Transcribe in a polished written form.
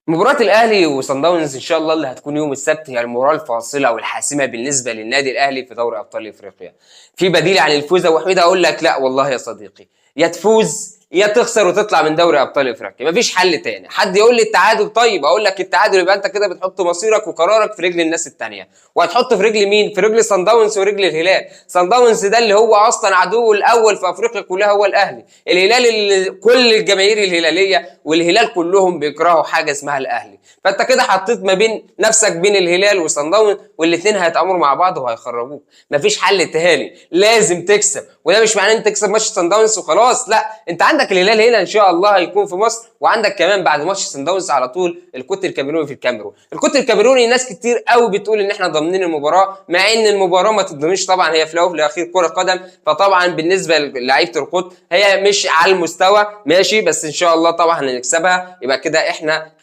مباراة الأهلي وصن داونز إن شاء الله اللي هتكون يوم السبت هي المباراة الفاصلة والحاسمة بالنسبة للنادي الأهلي في دوري أبطال أفريقيا. في بديل عن الفوز يا أبو حميد؟ أقول لك لا والله يا صديقي، يا تفوز يا تخسر وتطلع من دوري أبطال أفريقيا، مفيش حل تاني. حد يقول لي التعادل؟ طيب أقول لك التعادل يبقى أنت كده بتحط مصيرك وقرارك في رجل الناس التانية، وهتحط في رجل مين؟ في رجل صن داونز ورجل الهلال. صن داونز ده اللي هو أصلا عدوه الأول في أفريقيا كلها هو الأهلي، الهلال اللي كل الجماهير الهلالية والهلال كلهم بيكرهوا حاجة اسمها الأهلي. فانت كده حطيت ما بين نفسك بين الهلال وصن داونز، والاثنين هيتعاملوا مع بعض وهيخرجوك. مفيش حل تاني، لازم تكسب. وده مش معناه ان انت تكسب ماتش صن داونز وخلاص، لا، انت عندك الهلال هنا ان شاء الله هيكون في مصر، وعندك كمان بعد ماتش صن داونز على طول الكوت الكاميروني في الكاميرون. الكوت الكاميروني ناس كتير قوي بتقول ان احنا ضامنين المباراه، مع ان المباراه ما تضمنش طبعا، هي في الاول وفي الاخير كره قدم. فطبعا بالنسبه للعيبه الكوت هي مش على المستوى، ماشي، بس ان شاء الله طبعا هنكسبها. يبقى كده احنا